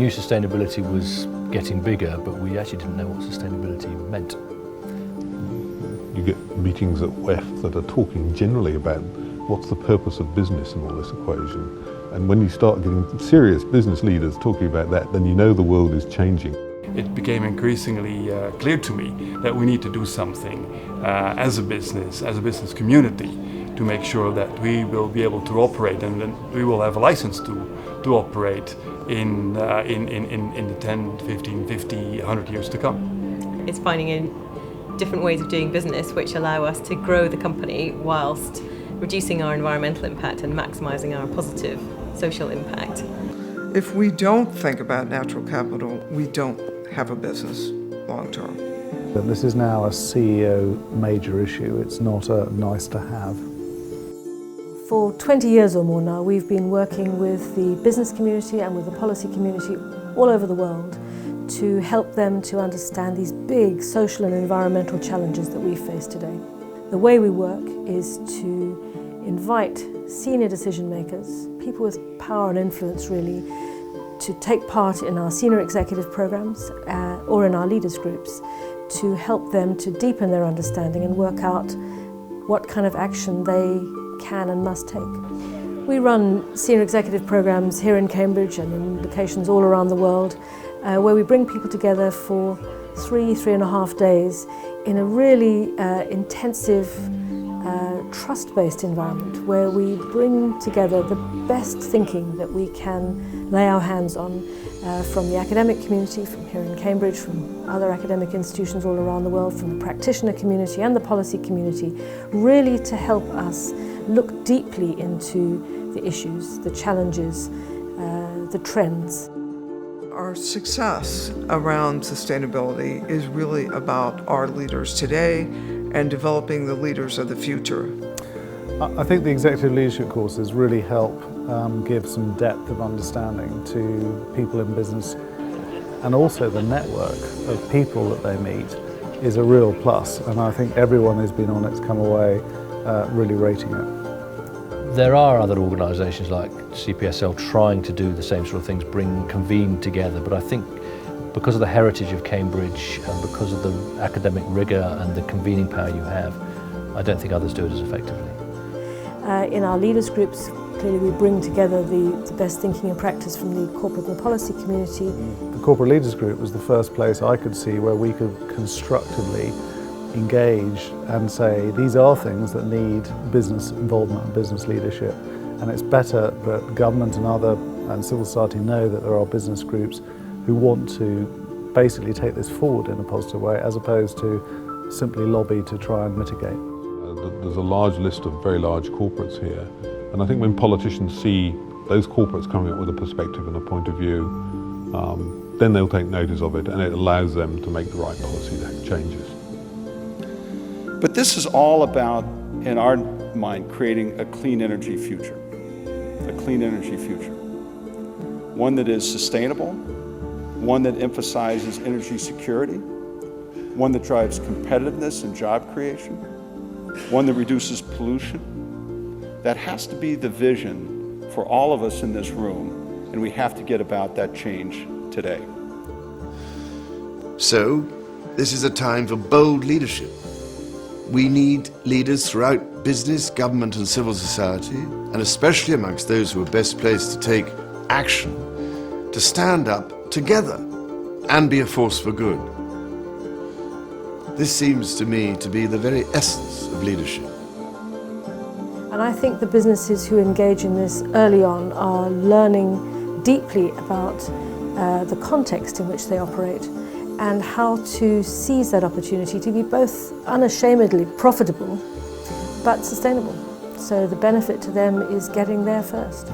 knew sustainability was getting bigger, but we actually didn't know what sustainability meant. You get meetings at WEF that are talking generally about what's the purpose of business in all this equation. And when you start getting serious business leaders talking about that, then you know the world is changing. It became increasingly clear to me that we need to do something as a business community, to make sure that we will be able to operate and then we will have a license to operate in the 10, 15, 50, 100 years to come. It's finding different ways of doing business which allow us to grow the company whilst reducing our environmental impact and maximising our positive social impact. If we don't think about natural capital, we don't have a business long term. This is now a CEO major issue. It's not a nice to have. For 20 years or more now, we've been working with the business community and with the policy community all over the world to help them to understand these big social and environmental challenges that we face today. The way we work is to invite senior decision makers, people with power and influence really, to take part in our senior executive programs or in our leaders groups to help them to deepen their understanding and work out what kind of action they can and must take. We run senior executive programs here in Cambridge and in locations all around the world where we bring people together for 3.5 days in a really intensive trust-based environment where we bring together the best thinking that we can lay our hands on from the academic community, from here in Cambridge, from other academic institutions all around the world, from the practitioner community and the policy community, really to help us look deeply into the issues, the challenges, the trends. Our success around sustainability is really about our leaders today and developing the leaders of the future. I think the executive leadership courses really help give some depth of understanding to people in business, and also the network of people that they meet is a real plus, and I think everyone who's been on it's come away really rating it. There are other organisations like CPSL trying to do the same sort of things, convene together, but I think because of the heritage of Cambridge and because of the academic rigour and the convening power you have, I don't think others do it as effectively. In our leaders groups, clearly we bring together the best thinking and practice from the corporate and the policy community. The corporate leaders group was the first place I could see where we could constructively engage and say these are things that need business involvement and business leadership, and it's better that government and civil society know that there are business groups who want to basically take this forward in a positive way as opposed to simply lobby to try and mitigate. There's a large list of very large corporates here, and I think when politicians see those corporates coming up with a perspective and a point of view, then they'll take notice of it and it allows them to make the right policy changes. But this is all about, in our mind, creating a clean energy future. A clean energy future. One that is sustainable, one that emphasizes energy security, one that drives competitiveness and job creation, one that reduces pollution. That has to be the vision for all of us in this room, and we have to get about that change today. So, this is a time for bold leadership. We need leaders throughout business, government and civil society, and especially amongst those who are best placed to take action, to stand up together and be a force for good. This seems to me to be the very essence of leadership. And I think the businesses who engage in this early on are learning deeply about the context in which they operate and how to seize that opportunity to be both unashamedly profitable but sustainable. So the benefit to them is getting there first.